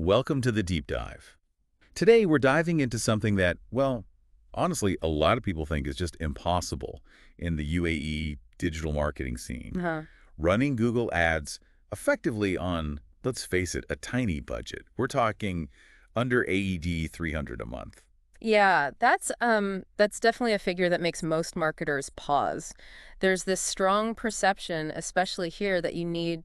Welcome to the deep dive. Today we're diving into something that, well, honestly, a lot of people think is just impossible in the UAE digital marketing scene. Running Google ads effectively on, let's face it, a tiny budget. We're talking under AED 300 a month. Yeah, that's definitely a figure that makes most marketers pause. There's this strong perception, especially here, that you need,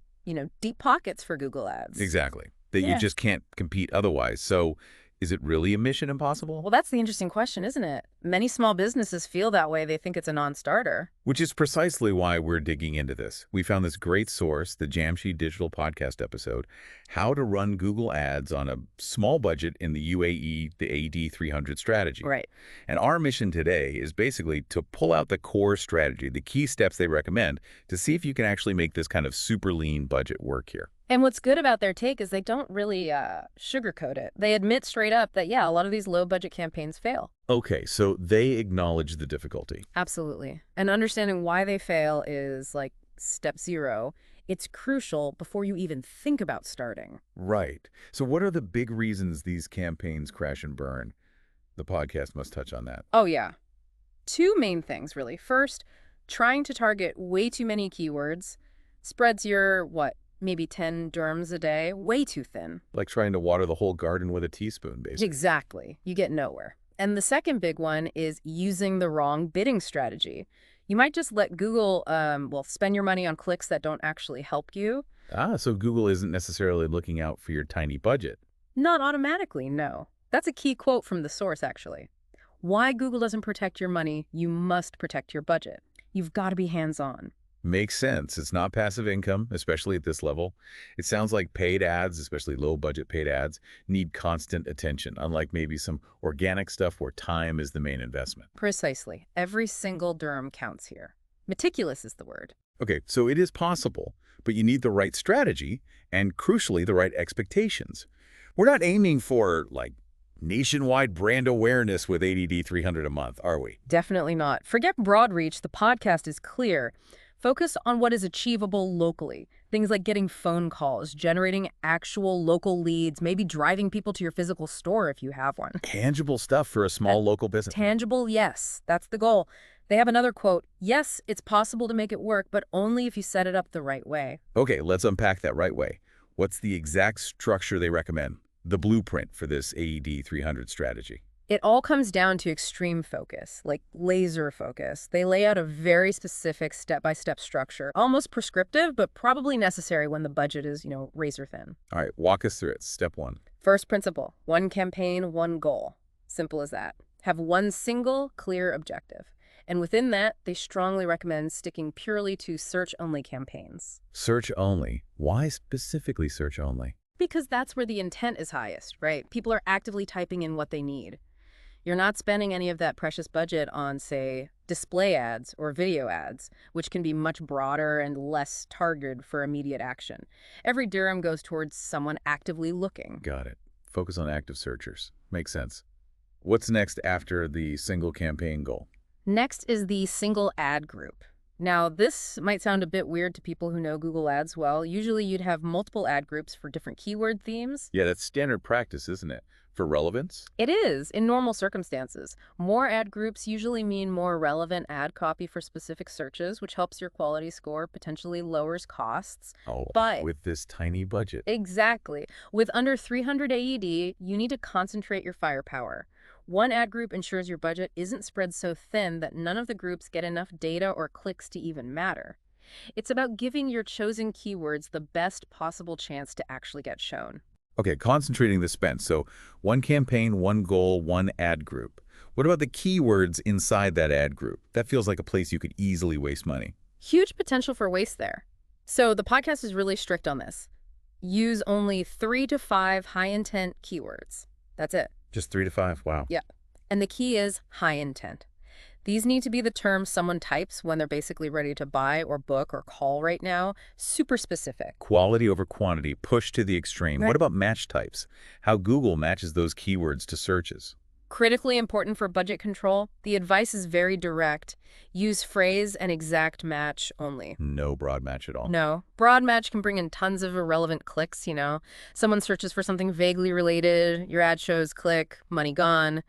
deep pockets for Google Ads. Exactly. That you Yeah. just can't compete otherwise. So is it really a mission impossible? Well, that's the interesting question, isn't it? Many small businesses feel that way. They think it's a non-starter. Which is precisely why we're digging into this. We found this great source, the Jamshi Digital Podcast episode, How to Run Google Ads on a Small Budget in the UAE, the AD 300 Strategy. Right. And our mission today is basically to pull out the core strategy, the key steps they recommend, to see if you can actually make this kind of super lean budget work here. And what's good about their take is they don't really sugarcoat it. They admit straight up that, yeah, a lot of these low-budget campaigns fail. Okay, so they acknowledge the difficulty. Absolutely. And understanding why they fail is like step zero. It's crucial before you even think about starting. Right. So what are the big reasons these campaigns crash and burn? The podcast must touch on that. Oh, yeah. Two main things, really. First, trying to target way too many keywords spreads your, maybe 10 dirhams a day way too thin. Like trying to water the whole garden with a teaspoon, basically. Exactly. You get nowhere. And the second big one is using the wrong bidding strategy. You might just let Google, spend your money on clicks that don't actually help you. So Google isn't necessarily looking out for your tiny budget. Not automatically, no. That's a key quote from the source, actually. Why Google doesn't protect your money, you must protect your budget. You've got to be hands-on. Makes sense. It's not passive income, especially at this level. It sounds like paid ads, especially low-budget paid ads, need constant attention, unlike maybe some organic stuff where time is the main investment. Precisely. Every single dirham counts here. Meticulous is the word. Okay, so it is possible, but you need the right strategy and, crucially, the right expectations. We're not aiming for, nationwide brand awareness with ADD 300 a month, are we? Definitely not. Forget broad reach. The podcast is clear. Focus on what is achievable locally. Things like getting phone calls, generating actual local leads, maybe driving people to your physical store if you have one. Tangible stuff for a small local business. Tangible, yes. That's the goal. They have another quote, yes, it's possible to make it work, but only if you set it up the right way. Okay, let's unpack that right way. What's the exact structure they recommend? The blueprint for this AED 300 strategy? It all comes down to extreme focus, like laser focus. They lay out a very specific step-by-step structure, almost prescriptive, but probably necessary when the budget is, razor thin. All right, walk us through it. Step one. First principle, one campaign, one goal. Simple as that. Have one single, clear objective. And within that, they strongly recommend sticking purely to search-only campaigns. Search only. Why specifically search only? Because that's where the intent is highest, right? People are actively typing in what they need. You're not spending any of that precious budget on, say, display ads or video ads, which can be much broader and less targeted for immediate action. Every dirham goes towards someone actively looking. Got it. Focus on active searchers. Makes sense. What's next after the single campaign goal? Next is the single ad group. Now, this might sound a bit weird to people who know Google Ads well. Usually you'd have multiple ad groups for different keyword themes. Yeah, that's standard practice, isn't it? For relevance? It is, in normal circumstances. More ad groups usually mean more relevant ad copy for specific searches, which helps your quality score, potentially lowers costs. Oh, But with this tiny budget. exactly. With under 300 AED, you need to concentrate your firepower. One ad group ensures your budget isn't spread so thin that none of the groups get enough data or clicks to even matter. It's about giving your chosen keywords the best possible chance to actually get shown. Okay, concentrating the spend. So one campaign, one goal, one ad group. What about the keywords inside that ad group? That feels like a place you could easily waste money. Huge potential for waste there. So the podcast is really strict on this. Use only 3 to 5 high-intent keywords. That's it. Just 3 to 5? Wow. Yeah. And the key is high intent. These need to be the terms someone types when they're basically ready to buy or book or call right now. Super specific. Quality over quantity, pushed to the extreme. Right. What about match types? How Google matches those keywords to searches? Critically important for budget control, the advice is very direct. Use phrase and exact match only. No broad match at all. No. Broad match can bring in tons of irrelevant clicks, you know. Someone searches for something vaguely related, your ad shows click, money gone.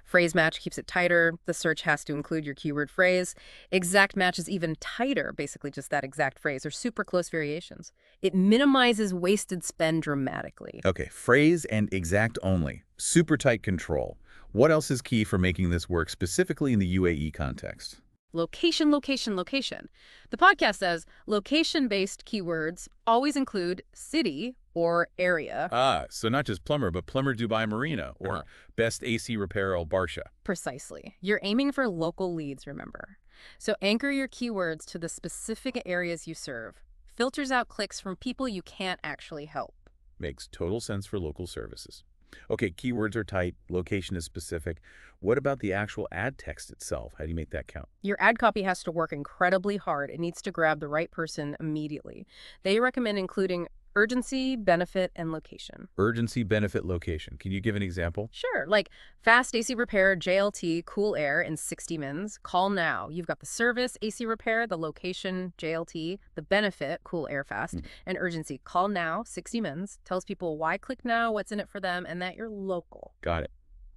Phrase match keeps it tighter. The search has to include your keyword phrase. Exact match is even tighter, basically just that exact phrase, or super close variations. It minimizes wasted spend dramatically. Okay, phrase and exact only. Super tight control. What else is key for making this work specifically in the UAE context? Location, location, location. The podcast says location-based keywords always include city or area. So not just plumber, but plumber Dubai Marina or best AC repair Al Barsha. Precisely. You're aiming for local leads, remember. So anchor your keywords to the specific areas you serve. Filters out clicks from people you can't actually help. Makes total sense for local services. Okay, keywords are tight, location is specific. What about the actual ad text itself? How do you make that count? Your ad copy has to work incredibly hard. It needs to grab the right person immediately. They recommend including urgency, benefit, and location. Urgency, benefit, location. Can you give an example? Sure, like fast AC repair, JLT, cool air in 60 mins. Call now. You've got the service, AC repair, the location, JLT, the benefit, cool air fast, and urgency. Call now, 60 mins. Tells people why click now, what's in it for them, and that you're local. Got it.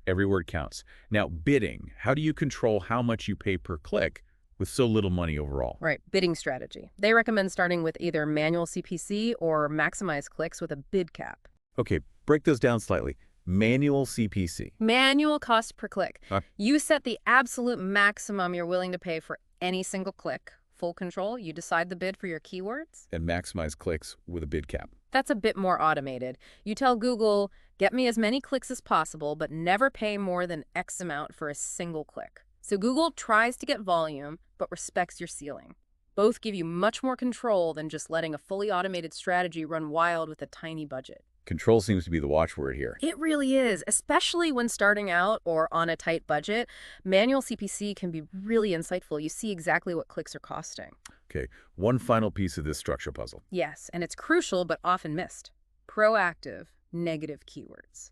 Every word counts. Now, bidding. How do you control how much you pay per click with so little money overall? Right, bidding strategy. They recommend starting with either manual CPC or maximize clicks with a bid cap. Okay, break those down slightly. Manual CPC. Manual cost per click. You set the absolute maximum you're willing to pay for any single click. Full control, you decide the bid for your keywords. And maximize clicks with a bid cap. That's a bit more automated. You tell Google, get me as many clicks as possible, but never pay more than X amount for a single click. So Google tries to get volume, but respects your ceiling. Both give you much more control than just letting a fully automated strategy run wild with a tiny budget. Control seems to be the watchword here. It really is, especially when starting out or on a tight budget. Manual CPC can be really insightful. You see exactly what clicks are costing. Okay, one final piece of this structure puzzle. Yes, and it's crucial but often missed. Proactive, negative keywords.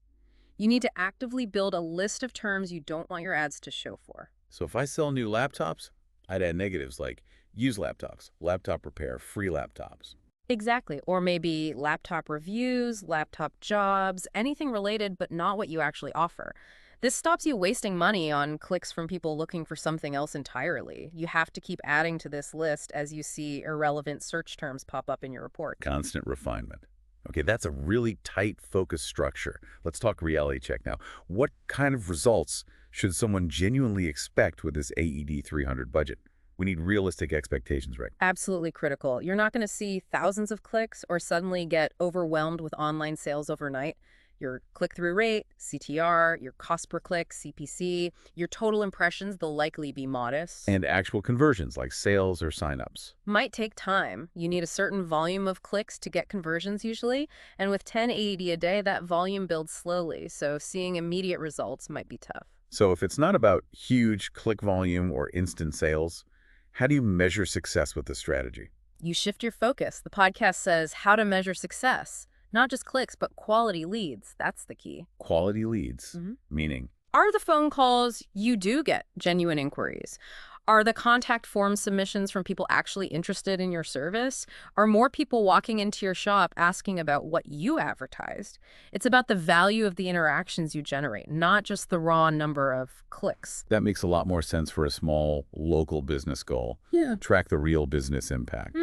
You need to actively build a list of terms you don't want your ads to show for. So if I sell new laptops, I'd add negatives like used laptops, laptop repair, free laptops. Exactly. Or maybe laptop reviews, laptop jobs, anything related but not what you actually offer. This stops you wasting money on clicks from people looking for something else entirely. You have to keep adding to this list as you see irrelevant search terms pop up in your report. Constant refinement. Okay, that's a really tight, focused structure. Let's talk reality check now. What kind of results should someone genuinely expect with this AED 300 budget? We need realistic expectations, right? Absolutely critical. You're not going to see thousands of clicks or suddenly get overwhelmed with online sales overnight. Your click-through rate, CTR, your cost per click, CPC, your total impressions, they'll likely be modest. And actual conversions like sales or signups. Might take time. You need a certain volume of clicks to get conversions usually. And with 10 AED a day, that volume builds slowly. So seeing immediate results might be tough. So if it's not about huge click volume or instant sales, how do you measure success with this strategy? You shift your focus. The podcast says how to measure success. Not just clicks, but quality leads. That's the key. Quality leads, meaning? Are the phone calls you do get genuine inquiries? Are the contact form submissions from people actually interested in your service? Are more people walking into your shop asking about what you advertised? It's about the value of the interactions you generate, not just the raw number of clicks. That makes a lot more sense for a small, local business goal. Yeah. Track the real business impact.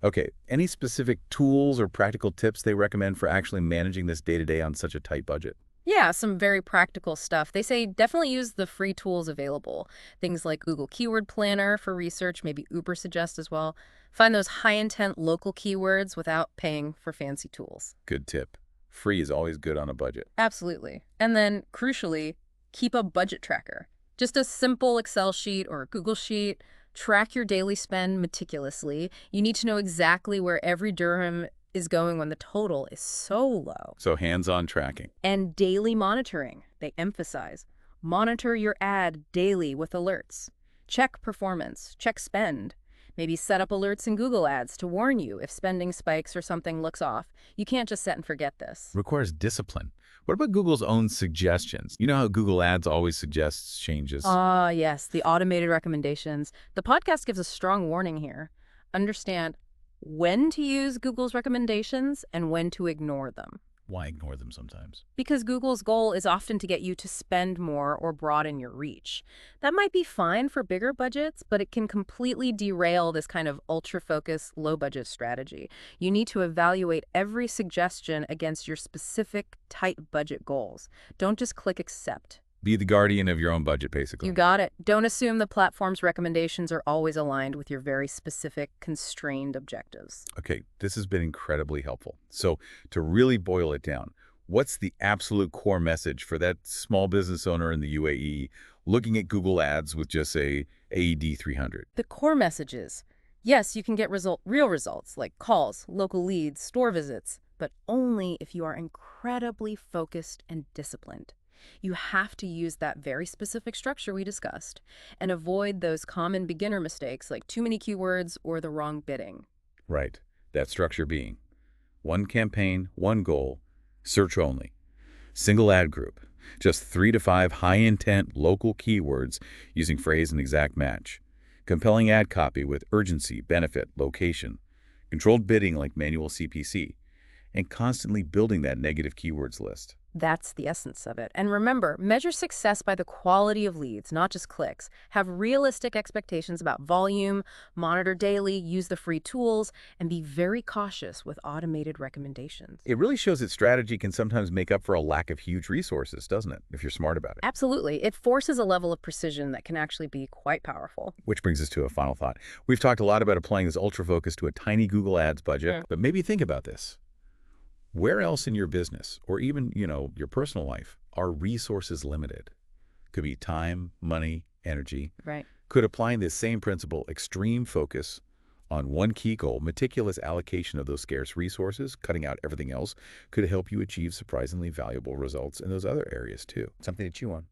Okay, any specific tools or practical tips they recommend for actually managing this day-to-day on such a tight budget? Yeah, some very practical stuff. They say definitely use the free tools available. Things like Google Keyword Planner for research, maybe Ubersuggest as well. Find those high-intent local keywords without paying for fancy tools. Good tip. Free is always good on a budget. Absolutely. And then, crucially, keep a budget tracker. Just a simple Excel sheet or a Google sheet. Track your daily spend meticulously. You need to know exactly where every dirham is going when the total is so low. So hands-on tracking. And daily monitoring, they emphasize. Monitor your ad daily with alerts. Check performance, check spend. Maybe set up alerts in Google Ads to warn you if spending spikes or something looks off. You can't just set and forget this. Requires discipline. What about Google's own suggestions? You know how Google Ads always suggests changes? Ah, yes, the automated recommendations. The podcast gives a strong warning here. Understand when to use Google's recommendations and when to ignore them. Why ignore them sometimes? Because Google's goal is often to get you to spend more or broaden your reach. That might be fine for bigger budgets, but it can completely derail this kind of ultra-focused, low-budget strategy. You need to evaluate every suggestion against your specific, tight budget goals. Don't just click accept. Be the guardian of your own budget, basically. You got it. Don't assume the platform's recommendations are always aligned with your very specific, constrained objectives. Okay, this has been incredibly helpful. So to really boil it down, what's the absolute core message for that small business owner in the UAE looking at Google Ads with just, say, AED 300? The core message is, yes, you can get real results like calls, local leads, store visits, but only if you are incredibly focused and disciplined. You have to use that very specific structure we discussed and avoid those common beginner mistakes like too many keywords or the wrong bidding. Right. That structure being one campaign, one goal, search only, single ad group, just 3 to 5 high-intent local keywords using phrase and exact match, compelling ad copy with urgency, benefit, location, controlled bidding like manual CPC, and constantly building that negative keywords list. That's the essence of it. And remember, measure success by the quality of leads, not just clicks. Have realistic expectations about volume, monitor daily, use the free tools, and be very cautious with automated recommendations. It really shows that strategy can sometimes make up for a lack of huge resources, doesn't it, if you're smart about it? Absolutely. It forces a level of precision that can actually be quite powerful. Which brings us to a final thought. We've talked a lot about applying this ultra focus to a tiny Google Ads budget, but maybe think about this. Where else in your business, or even, your personal life, are resources limited? Could be time, money, energy. Right. Could applying this same principle, extreme focus on one key goal, meticulous allocation of those scarce resources, cutting out everything else, could help you achieve surprisingly valuable results in those other areas too. Something to chew on.